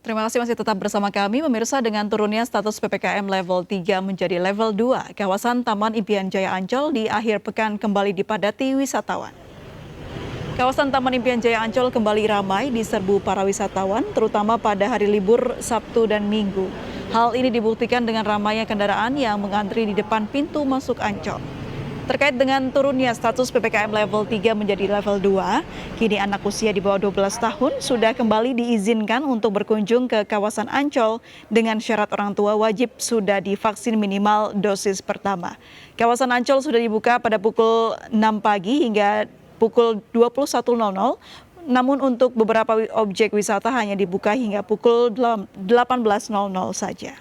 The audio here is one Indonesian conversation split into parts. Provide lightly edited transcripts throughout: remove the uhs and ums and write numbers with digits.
Terima kasih masih tetap bersama kami. Pemirsa, dengan turunnya status PPKM level 3 menjadi level 2, kawasan Taman Impian Jaya Ancol di akhir pekan kembali dipadati wisatawan. Kawasan Taman Impian Jaya Ancol kembali ramai diserbu para wisatawan, terutama pada hari libur Sabtu dan Minggu. Hal ini dibuktikan dengan ramainya kendaraan yang mengantri di depan pintu masuk Ancol. Terkait dengan turunnya status PPKM level 3 menjadi level 2, kini anak usia di bawah 12 tahun sudah kembali diizinkan untuk berkunjung ke kawasan Ancol dengan syarat orang tua wajib sudah divaksin minimal dosis pertama. Kawasan Ancol sudah dibuka pada pukul 6 pagi hingga pukul 21.00, namun untuk beberapa objek wisata hanya dibuka hingga pukul 18.00 saja.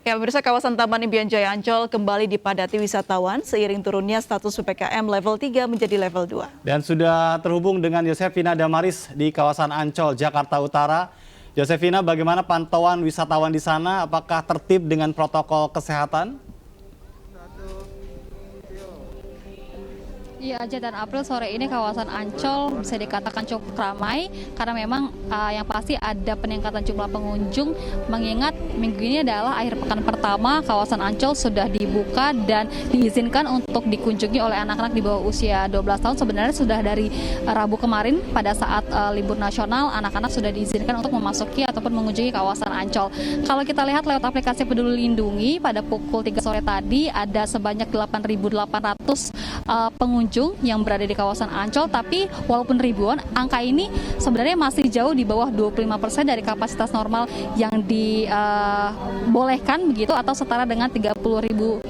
Ya, pemirsa, kawasan Taman Impian Jaya Ancol kembali dipadati wisatawan seiring turunnya status PPKM level 3 menjadi level 2. Dan sudah terhubung dengan Yosefina Damaris di kawasan Ancol, Jakarta Utara. Yosefina, bagaimana pantauan wisatawan di sana? Apakah tertib dengan protokol kesehatan? Iya, Aja dan April, sore ini kawasan Ancol bisa dikatakan cukup ramai karena memang yang pasti ada peningkatan jumlah pengunjung, mengingat minggu ini adalah akhir pekan pertama kawasan Ancol sudah dibuka dan diizinkan untuk dikunjungi oleh anak-anak di bawah usia 12 tahun. Sebenarnya sudah dari Rabu kemarin pada saat libur nasional, anak-anak sudah diizinkan untuk memasuki ataupun mengunjungi kawasan Ancol. Kalau kita lihat lewat aplikasi Peduli Lindungi pada pukul 3 sore tadi ada sebanyak 8.800 pengunjung yang berada di kawasan Ancol, tapi walaupun ribuan, angka ini sebenarnya masih jauh di bawah 25% dari kapasitas normal yang dibolehkan begitu, atau setara dengan 30.000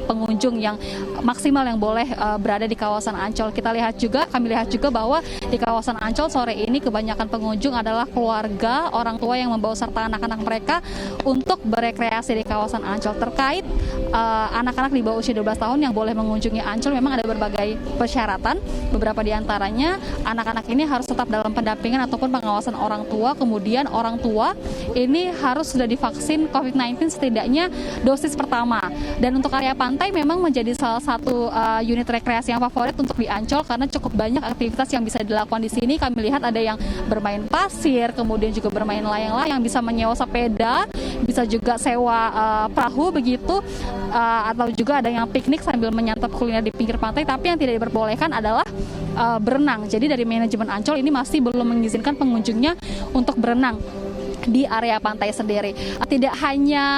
pengunjung yang maksimal yang boleh berada di kawasan Ancol. Kami lihat juga bahwa di kawasan Ancol sore ini kebanyakan pengunjung adalah keluarga, orang tua yang membawa serta anak-anak mereka untuk berekreasi di kawasan Ancol. Terkait anak-anak di bawah usia 12 tahun yang boleh mengunjungi Ancol, memang ada berbagai persyaratan. Beberapa di antaranya anak-anak ini harus tetap dalam pendampingan ataupun pengawasan orang tua. Kemudian orang tua ini harus sudah divaksin COVID-19 setidaknya dosis pertama. Dan untuk area pantai memang menjadi salah satu unit rekreasi yang favorit untuk di Ancol karena cukup banyak aktivitas yang bisa dilakukan di sini. Kami lihat ada yang bermain pasir, kemudian juga bermain layang-layang, bisa menyewa sepeda, bisa juga sewa perahu begitu, atau juga ada yang piknik sambil menyantap kuliner di pinggir pantai. Tapi yang tidak diperbolehkan adalah berenang. Jadi dari manajemen Ancol ini masih belum mengizinkan pengunjungnya untuk berenang di area pantai sendiri. Tidak hanya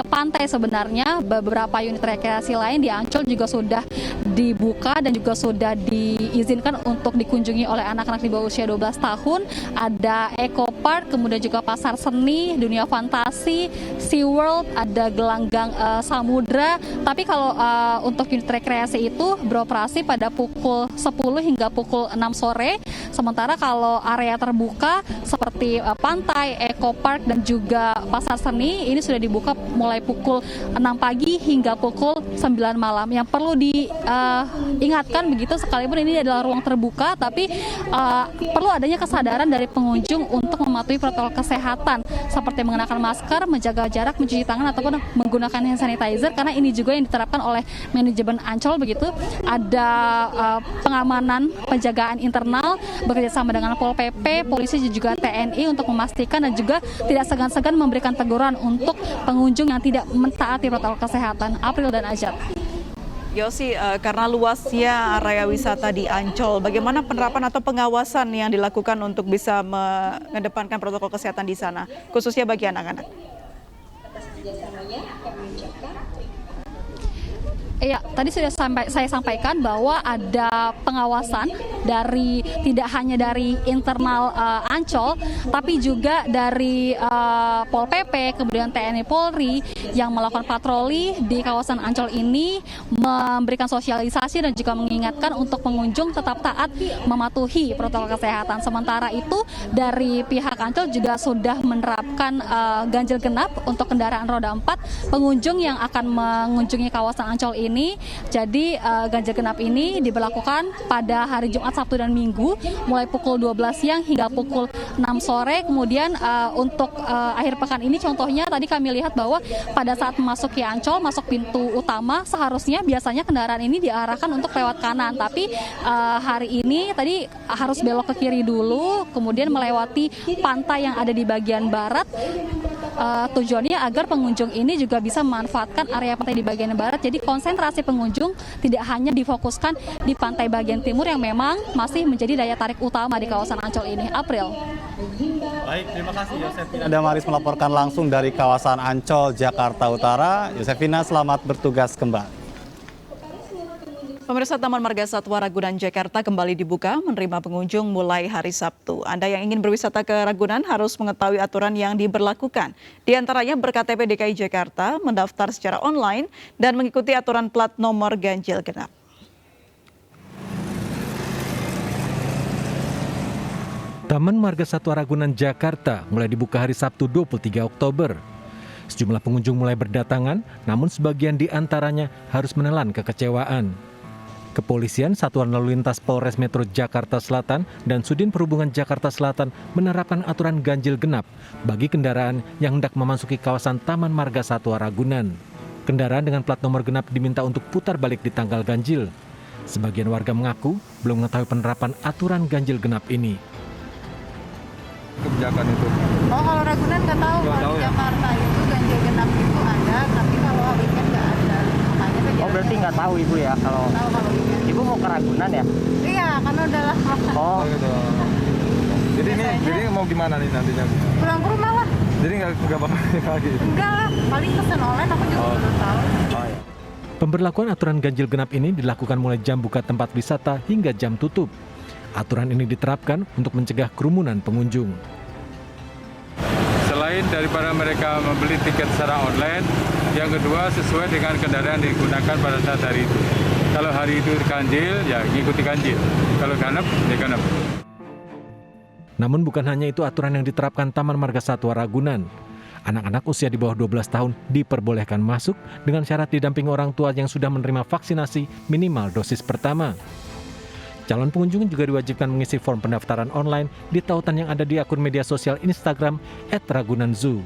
pantai sebenarnya, beberapa unit rekreasi lain di Ancol juga sudah dibuka dan juga sudah diizinkan untuk dikunjungi oleh anak-anak di bawah usia 12 tahun. Ada Eco Park, kemudian juga Pasar Seni, Dunia Fantasi, SeaWorld, ada Gelanggang Samudra. Tapi kalau untuk unit rekreasi itu beroperasi pada pukul 10 hingga pukul 6 sore. Sementara kalau area terbuka seperti pantai, Eco Park dan juga Pasar Seni ini sudah dibuka mulai pukul 6 pagi hingga pukul 9 malam. Yang perlu diingatkan begitu, sekalipun ini adalah ruang terbuka, tapi perlu adanya kesadaran dari pengunjung untuk mematuhi protokol kesehatan seperti mengenakan masker, menjaga jarak, mencuci tangan ataupun menggunakan hand sanitizer, karena ini juga yang diterapkan oleh manajemen Ancol begitu. Ada pengamanan penjagaan internal bekerjasama dengan Pol PP, polisi dan juga TNI untuk memastikan dan juga tidak segan-segan memberikan teguran untuk pengunjung yang tidak mentaati protokol kesehatan. April dan Ajat. Yosi, karena luasnya area wisata di Ancol, bagaimana penerapan atau pengawasan yang dilakukan untuk bisa mengedepankan protokol kesehatan di sana, khususnya bagi anak-anak? Iya, tadi sudah saya sampaikan bahwa ada pengawasan dari tidak hanya dari internal Ancol, tapi juga dari Pol PP, kemudian TNI Polri yang melakukan patroli di kawasan Ancol ini, memberikan sosialisasi dan juga mengingatkan untuk pengunjung tetap taat mematuhi protokol kesehatan. Sementara itu dari pihak Ancol juga sudah menerapkan ganjil genap untuk kendaraan roda 4 pengunjung yang akan mengunjungi kawasan Ancol ini. Jadi ganjil genap ini diberlakukan pada hari Jumat Jumat, Sabtu, dan Minggu mulai pukul 12 siang hingga pukul 6 sore. Kemudian untuk akhir pekan ini contohnya tadi kami lihat bahwa pada saat memasuki Ancol, masuk pintu utama, seharusnya biasanya kendaraan ini diarahkan untuk lewat kanan. Tapi hari ini tadi harus belok ke kiri dulu, kemudian melewati pantai yang ada di bagian barat. Tujuannya agar pengunjung ini juga bisa memanfaatkan area pantai di bagian barat. Jadi konsentrasi pengunjung tidak hanya difokuskan di pantai bagian timur yang memang masih menjadi daya tarik utama di kawasan Ancol ini. April. Baik, terima kasih Yosefina Damaris melaporkan langsung dari kawasan Ancol, Jakarta Utara. Yosefina, selamat bertugas kembali. Pemirsa, Taman Marga Satwa Ragunan Jakarta kembali dibuka menerima pengunjung mulai hari Sabtu. Anda yang ingin berwisata ke Ragunan harus mengetahui aturan yang diberlakukan. Di antaranya berKTP DKI Jakarta, mendaftar secara online, dan mengikuti aturan plat nomor ganjil genap. Taman Marga Satwa Ragunan Jakarta mulai dibuka hari Sabtu 23 Oktober. Sejumlah pengunjung mulai berdatangan, namun sebagian di antaranya harus menelan kekecewaan. Kepolisian Satuan Lalu Lintas Polres Metro Jakarta Selatan dan Sudin Perhubungan Jakarta Selatan menerapkan aturan ganjil genap bagi kendaraan yang hendak memasuki kawasan Taman Marga Satwa Ragunan. Kendaraan dengan plat nomor genap diminta untuk putar balik di tanggal ganjil. Sebagian warga mengaku belum mengetahui penerapan aturan ganjil genap ini. Kebijakan itu. Oh, kalau Ragunan nggak tahu, kalau di Jakarta itu ganjil genap itu ada, tapi kalau weekend nggak ada. Makanya tuh Oh, berarti nggak tahu Ibu ya kalau weekend. Ibu mau ke Ragunan ya? Iya, karena udah lama. Oh, Gitu. Jadi mau gimana nih nantinya? Pulang ke rumah lah. Jadi nggak bakal lagi. Enggak lah, paling pesen online aku juga baru tahu. Oh ya. Pemberlakuan aturan ganjil genap ini dilakukan mulai jam buka tempat wisata hingga jam tutup. Aturan ini diterapkan untuk mencegah kerumunan pengunjung. Selain daripada mereka membeli tiket secara online, yang kedua sesuai dengan kendaraan yang digunakan pada saat hari itu. Kalau hari itu ganjil, ya ngikuti ganjil. Kalau genap, ya genap. Namun bukan hanya itu aturan yang diterapkan Taman Marga Satwa Ragunan. Anak-anak usia di bawah 12 tahun diperbolehkan masuk dengan syarat didampingi orang tua yang sudah menerima vaksinasi minimal dosis pertama. Calon pengunjung juga diwajibkan mengisi form pendaftaran online di tautan yang ada di akun media sosial Instagram @ragunanzoo.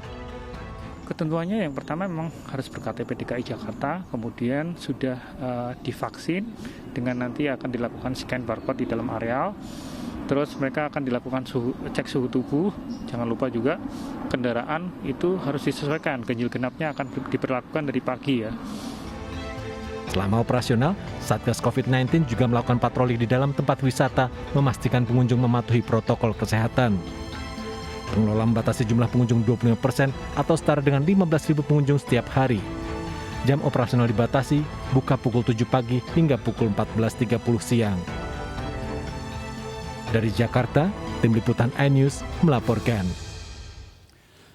Ketentuannya yang pertama memang harus berKTP DKI Jakarta, kemudian sudah divaksin dengan nanti akan dilakukan scan barcode di dalam areal. Terus mereka akan dilakukan cek suhu tubuh. Jangan lupa juga kendaraan itu harus disesuaikan. Ganjil genapnya akan diberlakukan dari pagi ya. Selama operasional, Satgas COVID-19 juga melakukan patroli di dalam tempat wisata memastikan pengunjung mematuhi protokol kesehatan. Pengelola membatasi jumlah pengunjung 25% atau setara dengan 15.000 pengunjung setiap hari. Jam operasional dibatasi, buka pukul 7 pagi hingga pukul 14.30 siang. Dari Jakarta, Tim Liputan iNews melaporkan.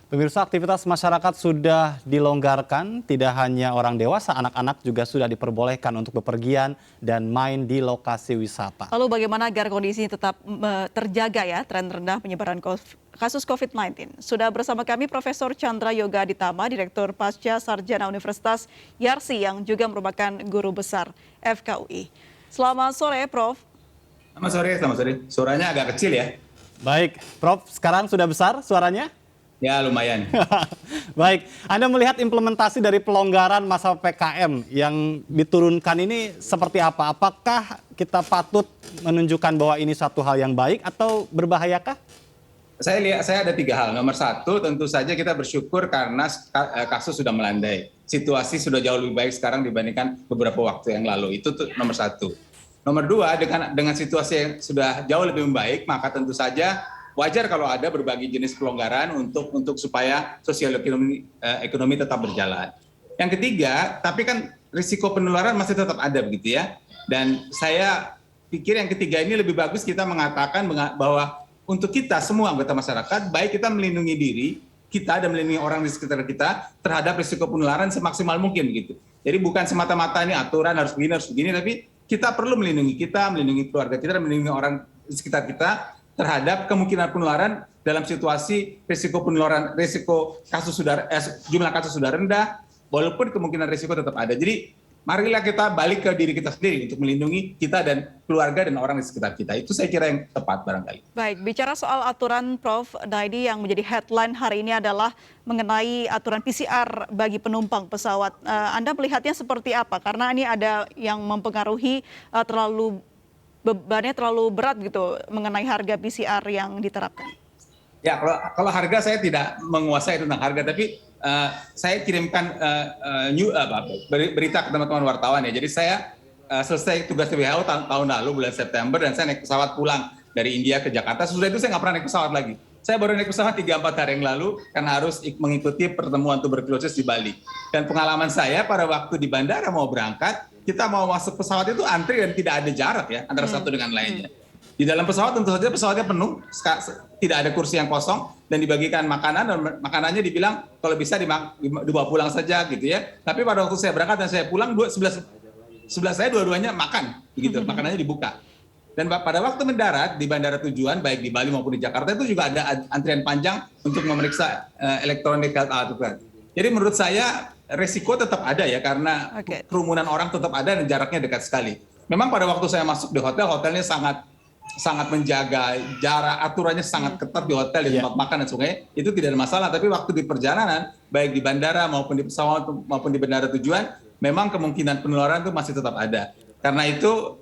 Pemirsa, aktivitas masyarakat sudah dilonggarkan, tidak hanya orang dewasa, anak-anak juga sudah diperbolehkan untuk bepergian dan main di lokasi wisata. Lalu bagaimana agar kondisi tetap terjaga ya, tren rendah penyebaran kasus COVID-19? Sudah bersama kami Profesor Chandra Yoga Aditama, Direktur Pasca Sarjana Universitas Yarsi yang juga merupakan guru besar FKUI. Selamat sore, Prof. Selamat sore. Suaranya agak kecil ya? Baik, Prof, sekarang sudah besar suaranya? Ya, lumayan. Baik, Anda melihat implementasi dari pelonggaran masa PPKM yang diturunkan ini seperti apa? Apakah kita patut menunjukkan bahwa ini satu hal yang baik atau berbahayakah? Saya ada 3 hal. Nomor 1, tentu saja kita bersyukur karena kasus sudah melandai. Situasi sudah jauh lebih baik sekarang dibandingkan beberapa waktu yang lalu. Itu nomor 1. Nomor 2, dengan situasi yang sudah jauh lebih membaik, maka tentu saja wajar kalau ada berbagai jenis pelonggaran untuk supaya sosial ekonomi tetap berjalan. Yang ketiga, tapi kan risiko penularan masih tetap ada begitu ya. Dan saya pikir yang ketiga ini lebih bagus kita mengatakan bahwa untuk kita semua anggota masyarakat, baik kita melindungi diri kita dan melindungi orang di sekitar kita terhadap risiko penularan semaksimal mungkin gitu. Jadi bukan semata-mata ini aturan harus begini, tapi kita perlu melindungi keluarga kita dan melindungi orang di sekitar kita terhadap kemungkinan penularan dalam situasi jumlah kasus sudah rendah, walaupun kemungkinan risiko tetap ada. Jadi marilah kita balik ke diri kita sendiri untuk melindungi kita dan keluarga dan orang di sekitar kita. Itu saya kira yang tepat barangkali. Baik, bicara soal aturan Prof. Daidi, yang menjadi headline hari ini adalah mengenai aturan PCR bagi penumpang pesawat. Anda melihatnya seperti apa? Karena ini ada yang mempengaruhi bebannya terlalu berat gitu mengenai harga PCR yang diterapkan. Ya, kalau harga saya tidak menguasai tentang harga, tapi saya kirimkan berita ke teman-teman wartawan ya. Jadi saya selesai tugas di WHO tahun lalu bulan September, dan saya naik pesawat pulang dari India ke Jakarta. Sesudah itu saya nggak pernah naik pesawat lagi. Saya baru naik pesawat 3-4 hari yang lalu karena harus mengikuti pertemuan tuberkulosis di Bali. Dan pengalaman saya pada waktu di bandara mau berangkat, kita mau masuk pesawat itu antri dan tidak ada jarak ya antara satu dengan lainnya. Di dalam pesawat tentu saja pesawatnya penuh, tidak ada kursi yang kosong, dan dibagikan makanan, dan makanannya dibilang kalau bisa dibawa pulang saja gitu ya. Tapi pada waktu saya berangkat dan saya pulang, sebelah saya dua-duanya makan, begitu, makanannya dibuka. Dan pada waktu mendarat di bandara tujuan, baik di Bali maupun di Jakarta, itu juga ada antrian panjang untuk memeriksa elektronik health outcome. Jadi menurut saya resiko tetap ada ya, karena kerumunan orang tetap ada dan jaraknya dekat sekali. Memang pada waktu saya masuk di hotel, hotelnya sangat menjaga jarak, aturannya sangat ketat di hotel, di tempat makan dan sebagainya, itu tidak ada masalah. Tapi waktu di perjalanan, baik di bandara maupun di pesawat maupun di bandara tujuan, memang kemungkinan penularan itu masih tetap ada. Karena itu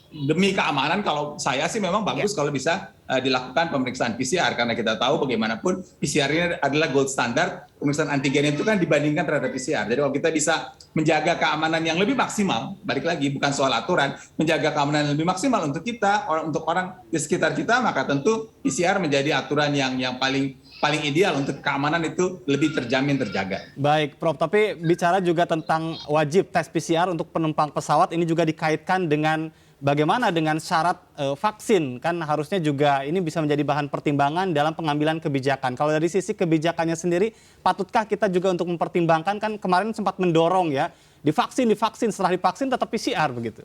demi keamanan, kalau saya sih memang bagus kalau bisa dilakukan pemeriksaan PCR, karena kita tahu bagaimanapun PCR ini adalah gold standar. Pemeriksaan antigen itu kan dibandingkan terhadap PCR. Jadi kalau kita bisa menjaga keamanan yang lebih maksimal, balik lagi bukan soal aturan, menjaga keamanan yang lebih maksimal untuk kita, untuk orang di sekitar kita, maka tentu PCR menjadi aturan yang paling ideal untuk keamanan itu lebih terjaga. Baik, Prof. Tapi bicara juga tentang wajib tes PCR untuk penumpang pesawat, ini juga dikaitkan dengan bagaimana dengan syarat vaksin, kan harusnya juga ini bisa menjadi bahan pertimbangan dalam pengambilan kebijakan. Kalau dari sisi kebijakannya sendiri, patutkah kita juga untuk mempertimbangkan, kan kemarin sempat mendorong ya, divaksin, setelah divaksin tetap PCR begitu?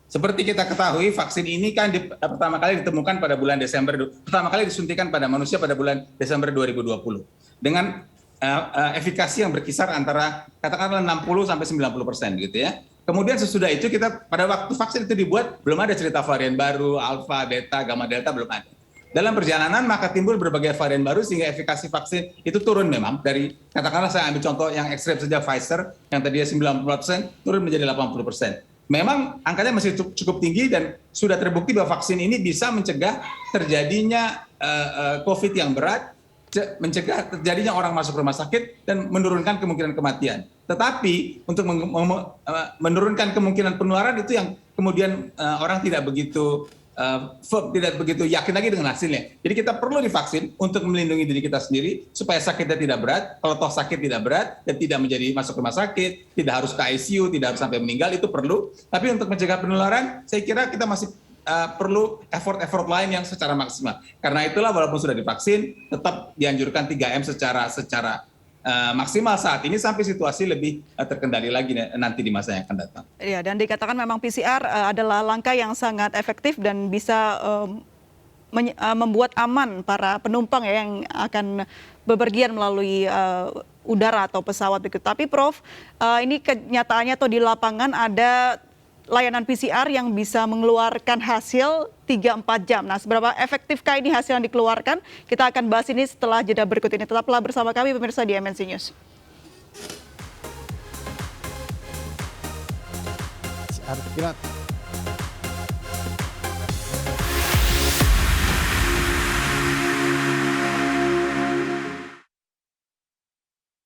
Seperti kita ketahui, vaksin ini kan pertama kali ditemukan pada bulan Desember, pertama kali disuntikan pada manusia pada bulan Desember 2020. Dengan efikasi yang berkisar antara katakanlah 60-90% gitu ya. Kemudian sesudah itu kita pada waktu vaksin itu dibuat belum ada cerita varian baru, alfa, beta, gamma, delta, belum ada. Dalam perjalanan maka timbul berbagai varian baru sehingga efikasi vaksin itu turun memang dari, katakanlah saya ambil contoh yang ekstrem saja, Pfizer yang tadinya 90% turun menjadi 80%. Memang angkanya masih cukup tinggi dan sudah terbukti bahwa vaksin ini bisa mencegah terjadinya COVID yang berat, mencegah terjadinya orang masuk rumah sakit dan menurunkan kemungkinan kematian. Tetapi untuk menurunkan kemungkinan penularan itu yang kemudian orang tidak begitu yakin lagi dengan hasilnya. Jadi kita perlu divaksin untuk melindungi diri kita sendiri supaya sakitnya tidak berat. Kalau toh sakit tidak berat dan tidak menjadi masuk rumah sakit, tidak harus ke ICU, tidak harus sampai meninggal, itu perlu. Tapi untuk mencegah penularan, saya kira kita masih perlu effort lain yang secara maksimal. Karena itulah walaupun sudah divaksin, tetap dianjurkan 3M secara maksimal saat ini sampai situasi lebih terkendali lagi nanti di masa yang akan datang. Iya, dan dikatakan memang PCR adalah langkah yang sangat efektif dan bisa membuat aman para penumpang ya, yang akan bepergian melalui udara atau pesawat begitu. Tapi Prof, ini kenyataannya atau di lapangan ada layanan PCR yang bisa mengeluarkan hasil 3-4 jam. Nah, seberapa efektifkah ini hasil yang dikeluarkan? Kita akan bahas ini setelah jeda berikut ini. Tetaplah bersama kami pemirsa di MNC News. Kira